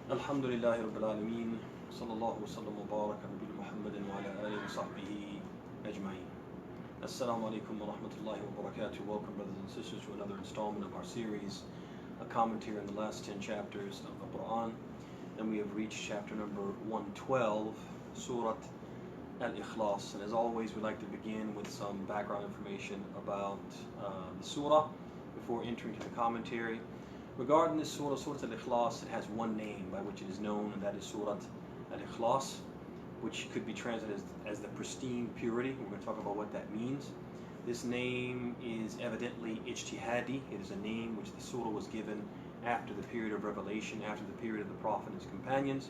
Alhamdulillahi Rabbil Alameen. Sallallahu wa sallam wa baraka Nabi Muhammadin wa ala alihi wa sahbihi ajma'in. Assalamu alaikum wa rahmatullahi wa barakatuh. Welcome, brothers and sisters, to another installment of our series, a commentary on the last 10 chapters of the Quran. And we have reached chapter number 112, Suratul-Ikhlaas. And as always, we like to begin with some background information about the surah before entering to the commentary. Regarding this surah, Suratul-Ikhlaas, it has one name by which it is known, and that is Suratul-Ikhlaas, which could be translated as the pristine purity. We're going to talk about what that means. This name is evidently ijtihadi. It is a name which the surah was given after the period of revelation, after the period of the Prophet and his companions.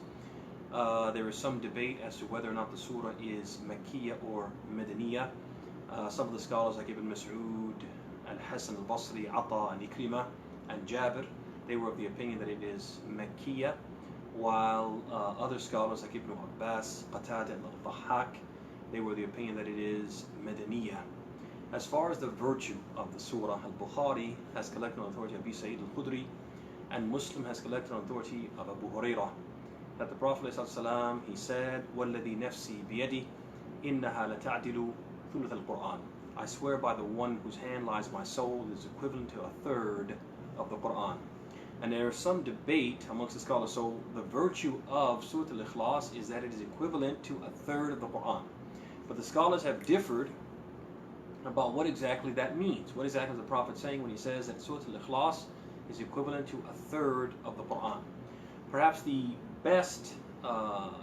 There is some debate as to whether or not the surah is Makkiyah or Madaniyah. Some of the scholars like Ibn Mas'ud, Al-Hasan al-Basri, Ata, and Ikrimah, and Jabir, they were of the opinion that it is Makkiyah, while other scholars like Ibn Abbas, Qatada, and Al-Dhahhak, they were of the opinion that it is Madaniyah. As far as the virtue of the surah, Al-Bukhari has collected on authority of Abi Sa'id al-Khudri, and Muslim has collected on authority of Abu Hurairah, that the Prophet ﷺ, he said, وَالَّذِي نَفْسِي بِيَدِهِ إِنَّهَا لَتَعْدِلُ ثُلُثَ الْقُرْآنِ. I swear by the one whose hand lies my soul, is equivalent to a third of the Quran. And there is some debate amongst the scholars. So the virtue of Suratul-Ikhlaas is that it is equivalent to a third of the Quran. But the scholars have differed about what exactly that means. What exactly is the Prophet saying when he says that Suratul-Ikhlaas is equivalent to a third of the Quran? Perhaps the best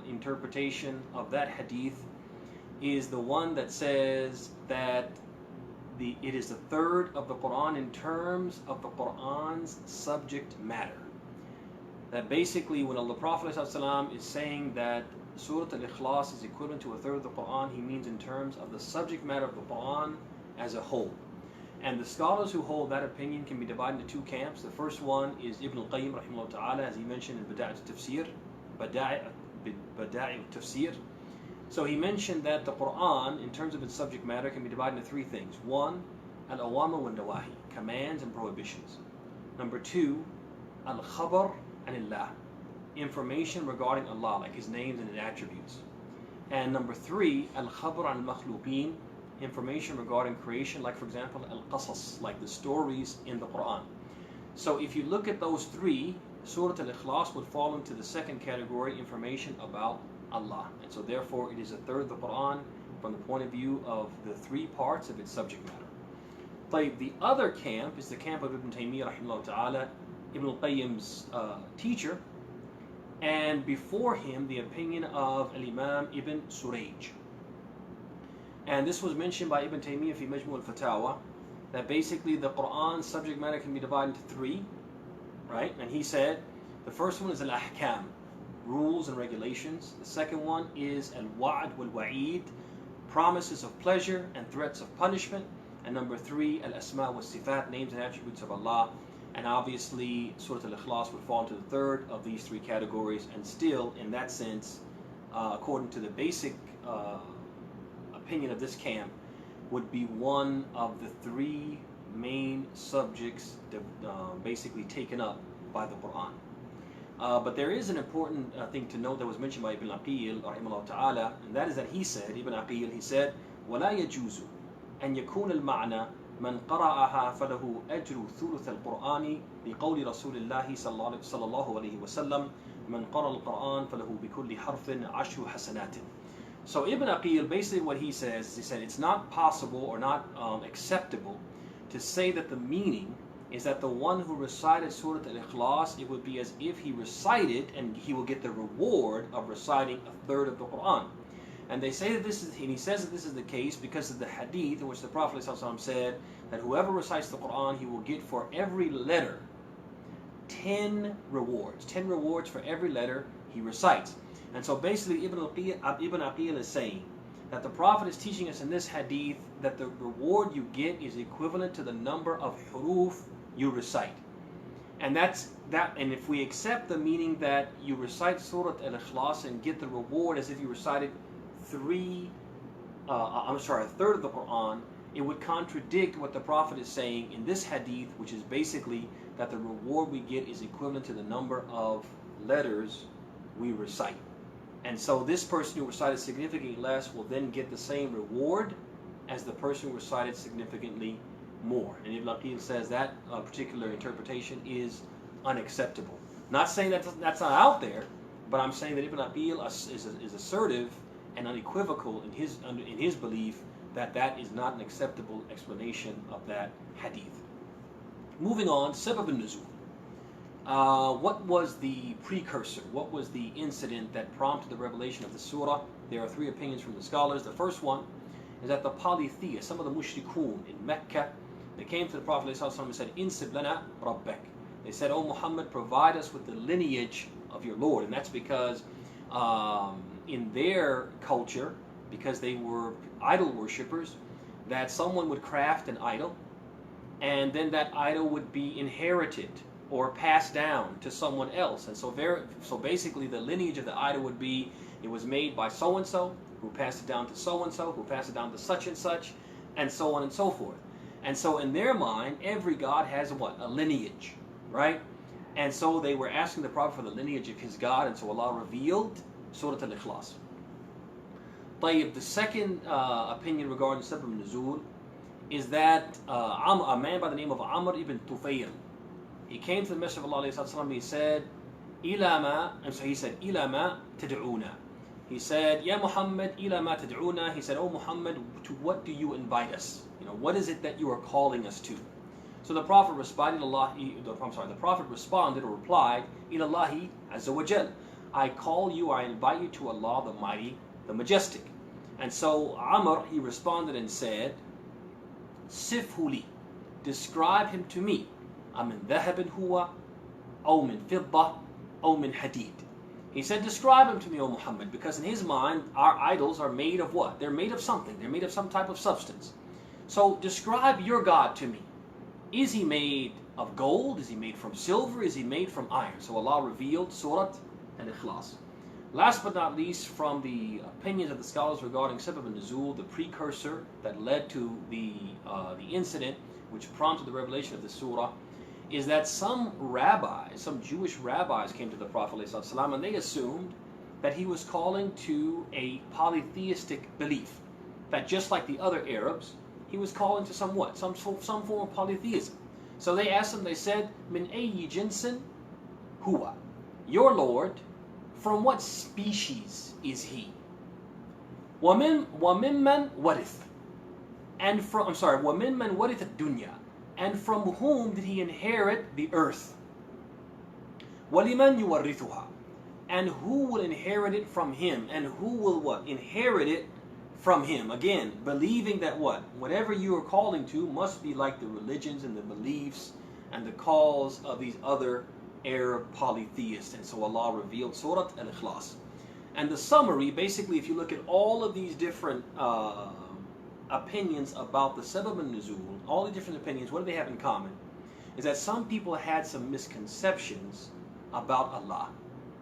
interpretation of that hadith is the one that says that it is a third of the Quran in terms of the Quran's subject matter. That basically when the Prophet ﷺ is saying that Surah Al-Ikhlas is equivalent to a third of the Quran, he means in terms of the subject matter of the Quran as a whole. And the scholars who hold that opinion can be divided into two camps. The first one is Ibn al-Qayyim rahimahullah ta'ala, as he mentioned in Bada'i al-Tafsir. So he mentioned that the Quran, in terms of its subject matter, can be divided into three things. One, al-awama wa nawahi, commands and prohibitions. Number two, al-khabar anillah, information regarding Allah, like His names and His attributes. And number three, al-khabar al-makhluqeen, information regarding creation, like for example, al-qasas, like the stories in the Quran. So if you look at those three, Surah Al-Ikhlas would fall into the second category, information about Allah. And so therefore it is a third of the Quran from the point of view of the three parts of its subject matter. The other camp is the camp of Ibn Taymiyyah rahimahullah ta'ala, Ibn al-Qayyim's teacher, and before him the opinion of Al-Imam Ibn Surayj. And this was mentioned by Ibn Taymiyyah fi Majmu' al-Fatawa, that basically the Quran's subject matter can be divided into three, right? And he said the first one is al-ahkam, rules and regulations. The second one is al-wa'd wal-wa'id, promises of pleasure and threats of punishment. And number three, al-asma wa-sifat, names and attributes of Allah. And obviously Surah Al-Ikhlas would fall into the third of these three categories, and still in that sense, according to the basic opinion of this camp, would be one of the three main subjects basically taken up by the Quran. But there is an important thing to note that was mentioned by Ibn Aqil rahimahullah ta'ala, and that is that he said, Ibn Aqil, he said, وَلَا يَجُوزُ أَن يَكُونَ الْمَعْنَى مَنْ قَرَأَهَا فَلَهُ أَجْرُ ثُلُثَ الْقُرْآنِ بِقَوْلِ رَسُولِ اللَّهِ صَلَّى اللَّهُ عَلَيْهِ وَسَلَّمَ مَنْ قَرَأَ الْقُرْآنَ فَلَهُ بِكُلِّ حَرْفٍ عَشْرُ حَسَنَاتٍ. So Ibn Aqil, basically what he says is, he said it's not possible or not acceptable to say that the meaning is that the one who recited Surah Al-Ikhlas, it would be as if he recited and he will get the reward of reciting a third of the Quran. And they say that this is, and he says that this is the case because of the hadith in which the Prophet ﷺ said that whoever recites the Quran, he will get for every letter 10 rewards. 10 rewards for every letter he recites. And so basically Ibn Aqil is saying that the Prophet is teaching us in this hadith that the reward you get is equivalent to the number of huruf you recite. And and if we accept the meaning that you recite Surah Al-Ikhlas and get the reward as if you recited a third of the Quran, it would contradict what the Prophet is saying in this hadith, which is basically that the reward we get is equivalent to the number of letters we recite. And so this person who recited significantly less will then get the same reward as the person who recited significantly more. And Ibn Aqil says that particular interpretation is unacceptable. Not saying that that's not out there, but I'm saying that Ibn Aqil is assertive and unequivocal in his belief that that is not an acceptable explanation of that hadith. Moving on, Sabab al-Nuzul. What was the precursor? What was the incident that prompted the revelation of the surah? There are three opinions from the scholars. The first one is that the polytheists, some of the mushrikun in Mecca, they came to the Prophet ﷺ and said, "Insib lana rabbak." They said, "Oh Muhammad, provide us with the lineage of your Lord." And that's because in their culture, because they were idol worshippers, that someone would craft an idol, and then that idol would be inherited or passed down to someone else. And so basically the lineage of the idol would be, it was made by so-and-so, who passed it down to so-and-so, who passed it down to such and such, and so on and so forth. And so in their mind, every god has what? A lineage, right? And so they were asking the Prophet for the lineage of his God, and so Allah revealed Suratul-Ikhlaas. طيب, the second opinion regarding Sabab al-Nuzul is that a man by the name of Amr ibn Tufayl, he came to the Messenger of Allah and he said, إِلَى مَا تَدْعُونَ. He said, "Ya Muhammad, إِلَى مَا تَدْعُونَ." He said, "Oh Muhammad, to what do you invite us? What is it that you are calling us to?" So the Prophet responded, the Prophet responded or replied, إِلَى اللَّهِ عَزَّ وَجَلَّ. I call you, I invite you to Allah the Mighty, the Majestic. And so Amr, he responded and said, "Sifhu li, describe him to me. Amin dhahabin huwa, aw min fidda, aw min hadid." He said, "Describe him to me, O Muhammad," because in his mind, our idols are made of what? They're made of something. They're made of some type of substance. So describe your God to me. Is he made of gold? Is he made from silver? Is he made from iron? So Allah revealed Surat-Al-Ikhlaas. Last but not least, from the opinions of the scholars regarding Sabab al-Nuzul, the precursor that led to the incident which prompted the revelation of the surah, is that some Jewish rabbis came to the Prophet ﷺ and they assumed that he was calling to a polytheistic belief. That just like the other Arabs, he was calling to some form of polytheism. So they asked him, they said, "Min ayyi jinsin huwa?" Your Lord, from what species is he? وَمِمَّنْ وَرِث. And from, وَمِمَّنْ وَرِثَ الدُّنْيَا. And from whom did he inherit the earth? وَلِمَنْ يُوَرِّثُهَا. And who will inherit it from him? And who will what? Inherit it from him. Again, believing that what? Whatever you are calling to must be like the religions and the beliefs and the calls of these other Arab polytheists. And so Allah revealed Surat-Al-Ikhlaas. And the summary, basically, if you look at all of these different opinions about the Sabab al-Nuzul, all the different opinions, what do they have in common? Is that some people had some misconceptions about Allah,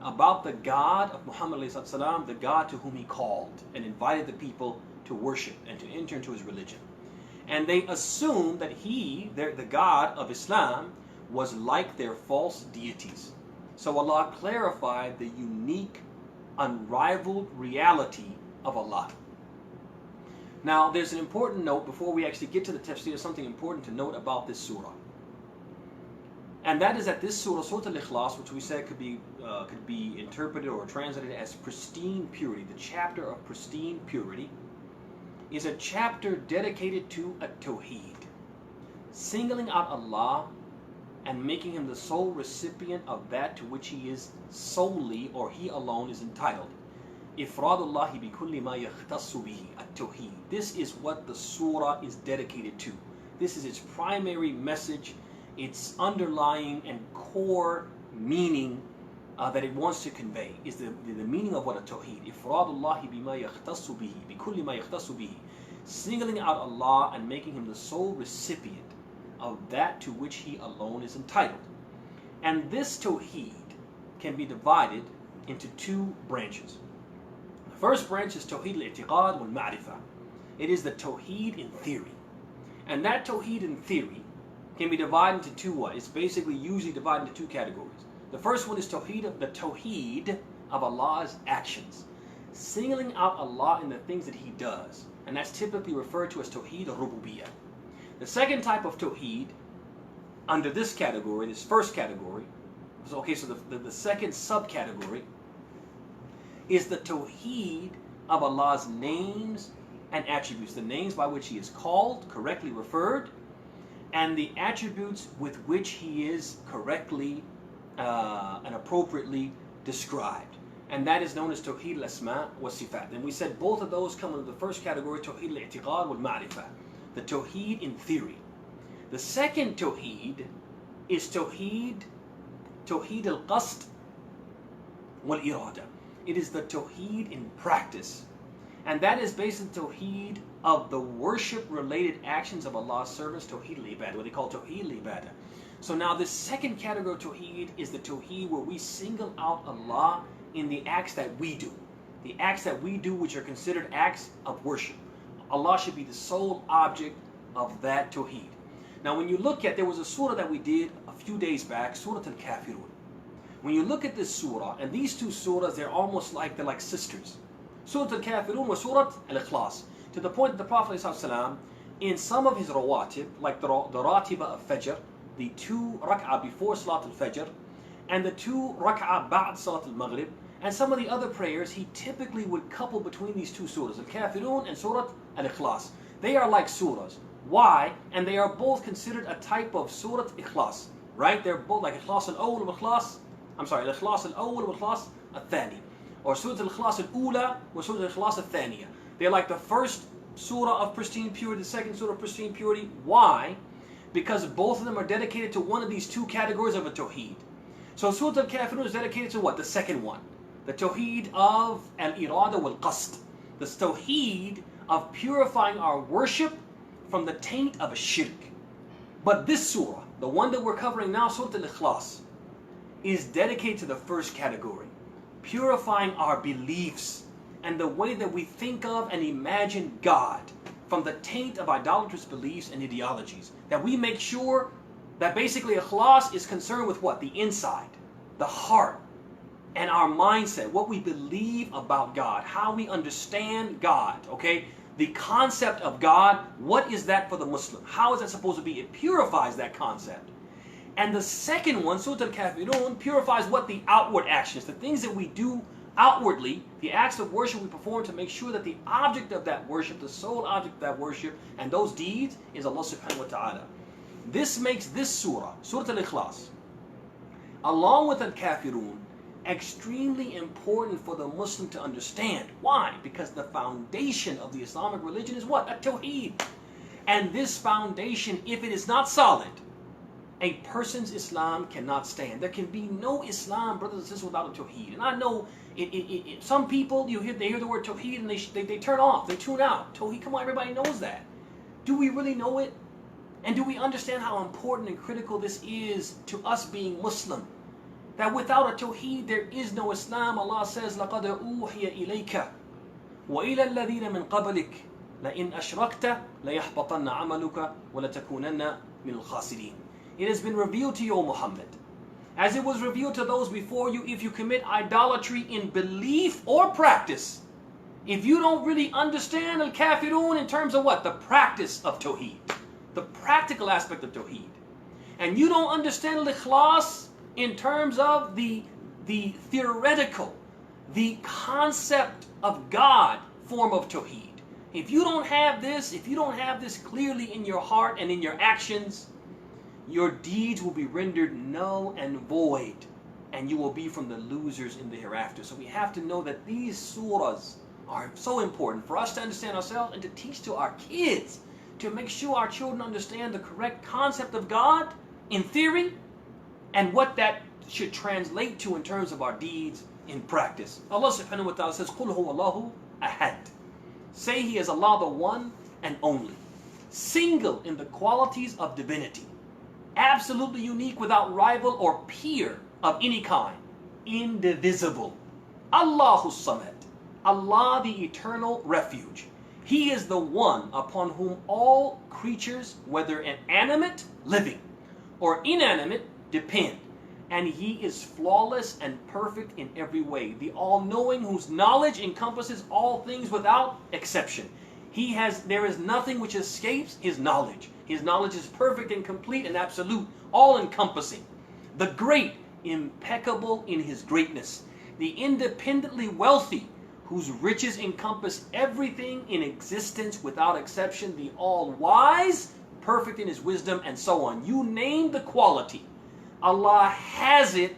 about the God of Muhammad ﷺ, the God to whom he called and invited the people to worship and to enter into his religion. And they assumed that the God of Islam, was like their false deities. So Allah clarified the unique, unrivaled reality of Allah. Now, there's an important note before we actually get to the tafsir. There's something important to note about this surah, and that is that this surah, Surat-Al-Ikhlaas, which we said could be interpreted or translated as pristine purity, the chapter of pristine purity, is a chapter dedicated to a tawheed, singling out Allah and making him the sole recipient of that to which he is solely, or he alone is entitled. Ifradullahi bi kulli ma yakhtassu bihi, at-tawheed. This is what the surah is dedicated to. This is its primary message, its underlying and core meaning that it wants to convey is the meaning of what a tawheed. Ifradullahi bima yakhtassu bihi, bi kulli ma yakhtassu bihi. Singling out Allah and making him the sole recipient of that to which he alone is entitled. And this tawheed can be divided into two branches. The first branch is tawheed al-i'tiqad wal-ma'rifah. It is the tawheed in theory. And that tawheed in theory can be divided into two what? It's basically usually divided into two categories. The first one is tawheed of Allah's actions. Singling out Allah in the things that He does. And that's typically referred to as tawheed al-rububiyyah. The second type of tawheed under this category, this first category, so the second subcategory is the tawheed of Allah's names and attributes. The names by which He is called, correctly referred, and the attributes with which He is correctly and appropriately described. And that is known as tawheed al-asma wa sifat. And we said both of those come under the first category, tawheed al-i'tiqad wal-ma'rifah, the tawheed in theory. The second tawheed is tawheed al-qasd wal-irada. It is the tawheed in practice. And that is basically tawheed of the worship-related actions of Allah's servants, tawheed al-ibadah, what they call tawheed al-ibadah. So now this second category of tawheed is the tawheed where we single out Allah in the acts that we do. The acts that we do which are considered acts of worship. Allah should be the sole object of that tawheed. Now when you look at, there was a surah that we did a few days back, Suratul-Kafirun. When you look at this surah, and these two surahs, they're like sisters. Suratul-Kafirun was Suratul-Ikhlaas. To the point that the Prophet ﷺ, in some of his rawatib, like the ratiba of Fajr, the 2 rak'ah before Salat al-Fajr, and the 2 rak'ah ba'd Salat al-Maghrib, and some of the other prayers, he typically would couple between these two surahs, Al-Kafirun and Surat Al-Ikhlas. They are like surahs. Why? And they are both considered a type of Surat-Ikhlas. Right? They're both like Ikhlas al-Awwal wa Ikhlas, Al-Ikhlas al-Awwal wa Ikhlas al-Thani. Or Surat al-Ikhlas al-Ula wa Surat al-Ikhlas al-Thaniya. They're like the first surah of pristine purity, the second surah of pristine purity. Why? Because both of them are dedicated to one of these two categories of a tawheed. So Surah Al-Kafirun is dedicated to what? The second one. The tawheed of al-irada wal-qasd. The tawheed of purifying our worship from the taint of a shirk. But this surah, the one that we're covering now, Surah Al-Ikhlas, is dedicated to the first category. Purifying our beliefs and the way that we think of and imagine God from the taint of idolatrous beliefs and ideologies. That we make sure that basically Ikhlas is concerned with what? The inside, the heart, and our mindset, what we believe about God, how we understand God, okay? The concept of God, what is that for the Muslim? How is that supposed to be? It purifies that concept. And the second one, Surah Al-Kafirun, purifies what? The outward actions, the things that we do outwardly, the acts of worship we perform to make sure that the object of that worship, the sole object of that worship, and those deeds is Allah subhanahu wa ta'ala. This makes this surah, Surah Al-Ikhlas, along with Al-Kafirun, extremely important for the Muslim to understand. Why? Because the foundation of the Islamic religion is what? At-Tawheed. And this foundation, if it is not solid, a person's Islam cannot stand. There can be no Islam, brothers and sisters, without a Tawheed. And I know some people, they hear the word Tawheed and they turn off, they tune out. Tawheed, come on, everybody knows that. Do we really know it? And do we understand how important and critical this is to us being Muslim? That without a Tawheed, there is no Islam. Allah says, لَقَدْ أُوحِيَ إِلَيْكَ وَإِلَى الَّذِينَ مِنْ قَبْلِكَ لَإِنْ أَشْرَكْتَ لَيَحْبَطَنَّ عَمَلُكَ وَلَتَكُونَنَّ مِنَ الْخَاسِرِينَ. It has been revealed to you, O Muhammad, as it was revealed to those before you, if you commit idolatry in belief or practice, if you don't really understand Al-Kafirun in terms of what? The practice of Tawheed, the practical aspect of Tawheed, and you don't understand Al-Ikhlas in terms of the theoretical, the concept of God form of Tawheed. If you don't have this clearly in your heart and in your actions, your deeds will be rendered null and void, and you will be from the losers in the hereafter. So we have to know that these surahs are so important for us to understand ourselves and to teach to our kids, to make sure our children understand the correct concept of God in theory and what that should translate to in terms of our deeds in practice. Allah subhanahu wa ta'ala says, قُلْ هُوَ اللَّهُ أَحَدٌ. Say He is Allah, the one and only, single in the qualities of divinity, absolutely unique, without rival or peer of any kind, indivisible. Allahu Samad, Allah the eternal refuge. He is the one upon whom all creatures, whether animate, living, or inanimate, depend. And he is flawless and perfect in every way. The all-knowing, whose knowledge encompasses all things without exception. There is nothing which escapes his knowledge. His knowledge is perfect and complete and absolute, all-encompassing. The great, impeccable in his greatness. The independently wealthy, whose riches encompass everything in existence without exception. The all-wise, perfect in his wisdom, and so on. You name the quality. Allah has it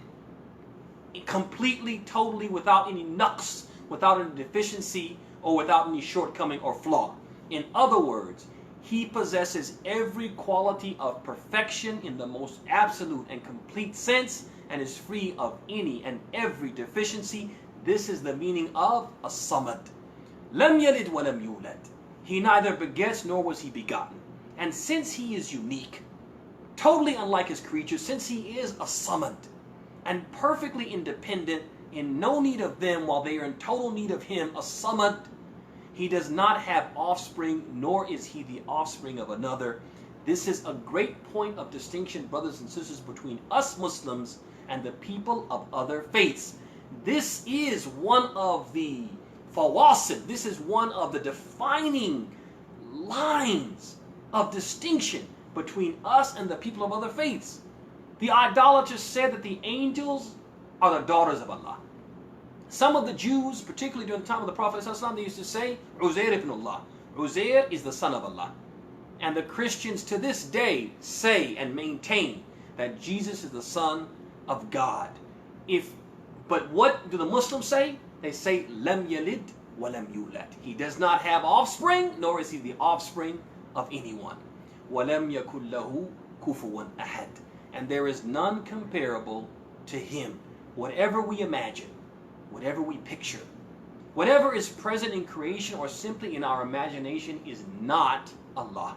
completely, totally, without any naqs, without any deficiency, or without any shortcoming or flaw. In other words, he possesses every quality of perfection in the most absolute and complete sense, and is free of any and every deficiency. This is the meaning of as-samad. Lam yalid wa lam yulad. He neither begets nor was he begotten. And since he is unique, totally unlike his creatures, since he is as-samad and perfectly independent, in no need of them while they are in total need of him, as-samad, he does not have offspring, nor is he the offspring of another. This is a great point of distinction, brothers and sisters, between us Muslims and the people of other faiths. This is one of the fawasid, this is one of the defining lines of distinction between us and the people of other faiths. The idolaters said that the angels are the daughters of Allah. Some of the Jews, particularly during the time of the Prophet ﷺ, they used to say, Uzair ibn Allah. Uzair is the son of Allah. And the Christians to this day say and maintain that Jesus is the son of God. But what do the Muslims say? They say, Lam yalid wa lam yulad. He does not have offspring, nor is he the offspring of anyone. Wa lam yakul lahu kufuwan ahad. And there is none comparable to him. Whatever we imagine, whatever we picture, whatever is present in creation or simply in our imagination is not Allah.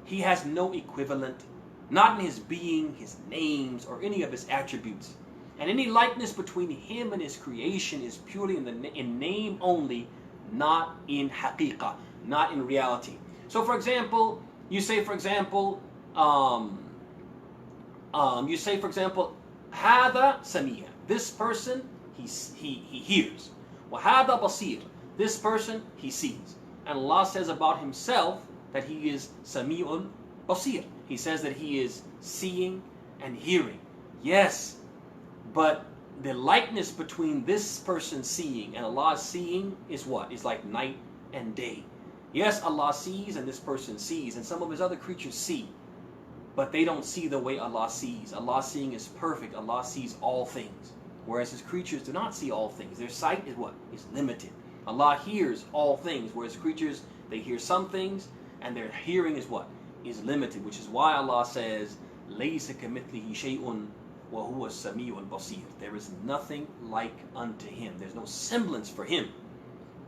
He has no equivalent, not in his being, his names, or any of his attributes. And any likeness between him and his creation is purely in name only, not in haqiqah, not in reality. So for example, you say for example, Hada Samia. This person, he hears. Wahada Basir. This person, he sees. And Allah says about himself that he is Sami'un Basir. He says that he is seeing and hearing. Yes, but the likeness between this person seeing and Allah seeing is what? It's like night and day. Yes, Allah sees and this person sees, and some of his other creatures see, but they don't see the way Allah sees. Allah seeing is perfect. Allah sees all things, whereas his creatures do not see all things. Their sight is what? Is limited. Allah hears all things, whereas creatures, they hear some things, and their hearing is what? Is limited, which is why Allah says, لَيْسَ كَمِثْلِهِ شَيْءٌ وَهُوَ السَّمِيعُ الْبَصِيرُ. There is nothing like unto him. There's no semblance for him.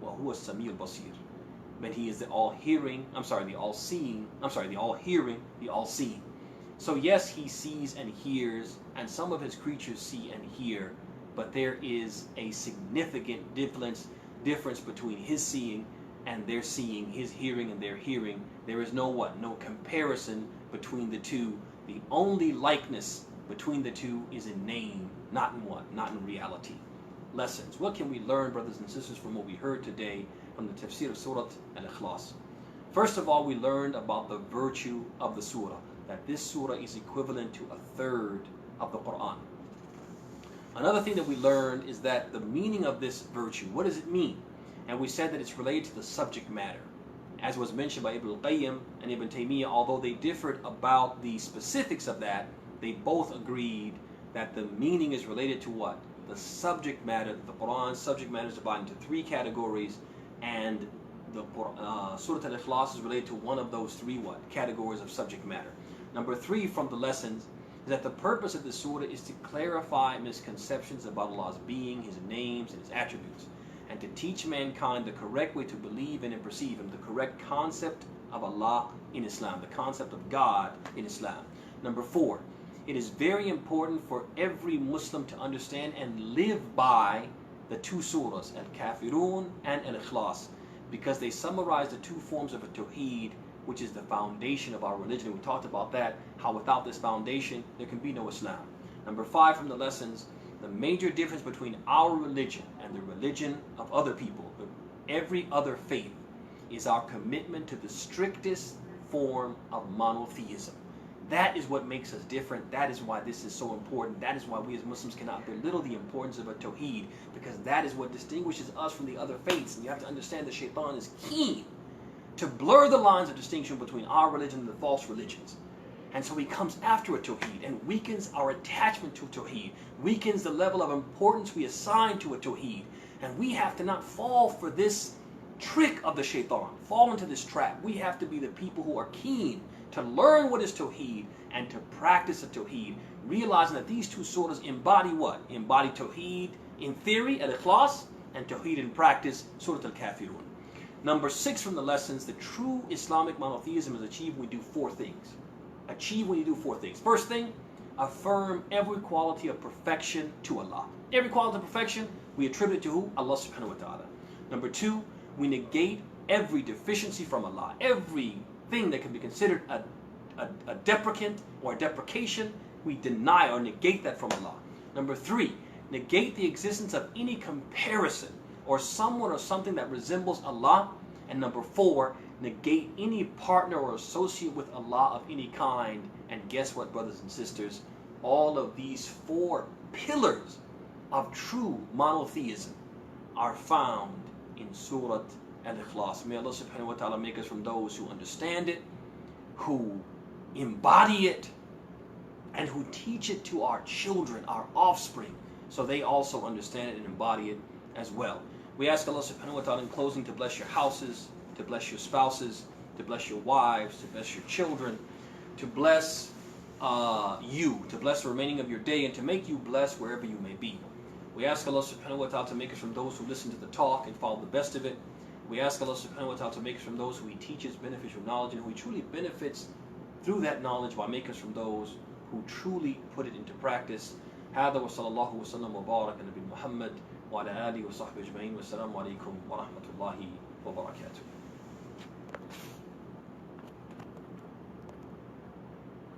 وَهُوَ السَّمِيعُ الْبَصِيرُ. But he is the all-hearing, the all-seeing, the all-hearing, the all-seeing. So yes, he sees and hears, and some of his creatures see and hear, but there is a significant difference between his seeing and their seeing, his hearing and their hearing. There is no what? No comparison between the two. The only likeness between the two is in name, not in what? Not in reality. Lessons. What can we learn, brothers and sisters, from what we heard today from the tafsir of Surat-Al-Ikhlaas? First of all, we learned about the virtue of the surah, that this surah is equivalent to a third of the Quran. Another thing that we learned is that the meaning of this virtue, what does it mean? And we said that it's related to the subject matter. As was mentioned by Ibn al-Qayyim and Ibn Taymiyyah, although they differed about the specifics of that, they both agreed that the meaning is related to what? The subject matter. The Quran's subject matter is divided into three categories, and the Surah Al-Ikhlaas is related to one of those three what? Categories of subject matter. Number 3 from the lessons is that the purpose of the surah is to clarify misconceptions about Allah's being, his names, and his attributes, and to teach mankind the correct way to believe in and perceive him, the correct concept of Allah in Islam, the concept of God in Islam. Number 4, it is very important for every Muslim to understand and live by the two surahs, Al-Kafirun and Al-Ikhlas, because they summarize the two forms of a tawheed, which is the foundation of our religion. We talked about that, how without this foundation, there can be no Islam. Number 5 from the lessons, the major difference between our religion and the religion of other people, every other faith, is our commitment to the strictest form of monotheism. That is what makes us different. That is why this is so important. That is why we as Muslims cannot belittle the importance of a tawheed, because that is what distinguishes us from the other faiths. And you have to understand that Shaitan is keen to blur the lines of distinction between our religion and the false religions. And so he comes after a tawheed and weakens our attachment to a tawheed, weakens the level of importance we assign to a tawheed. And we have to not fall for this trick of the Shaitan, fall into this trap. We have to be the people who are keen to learn what is tawheed and to practice a tawheed, realizing that these two surahs embody what? Embody tawheed in theory, Al-Ikhlaas, and tawheed in practice, Suratul-Kafirun. Number 6 from the lessons, the true Islamic monotheism is achieved when we do 4 things. Achieve when you do 4 things. First thing, affirm every quality of perfection to Allah. Every quality of perfection, we attribute it to who? Allah subhanahu wa ta'ala. Number 2, we negate every deficiency from Allah. Everything that can be considered a deprecant or a deprecation, we deny or negate that from Allah. Number 3, negate the existence of any comparison or someone or something that resembles Allah. And number 4, negate any partner or associate with Allah of any kind. And guess what, brothers and sisters? All of these 4 pillars of true monotheism are found in Surah Al-Ikhlas. May Allah subhanahu wa ta'ala make us from those who understand it, who embody it, and who teach it to our children, our offspring, so they also understand it and embody it as well. We ask Allah subhanahu wa ta'ala in closing to bless your houses, to bless your spouses, to bless your wives, to bless your children, to bless you, to bless the remaining of your day, and to make you blessed wherever you may be. We ask Allah subhanahu wa ta'ala to make us from those who listen to the talk and follow the best of it. We ask Allah subhanahu wa ta'ala to make us from those who He teaches beneficial knowledge and who He truly benefits through that knowledge, by making us from those who truly put it into practice. هذا وصلى الله وسلم وبارك على نبينا محمد وعلى آله وصحبه أجمعين والسلام عليكم ورحمة الله وبركاته.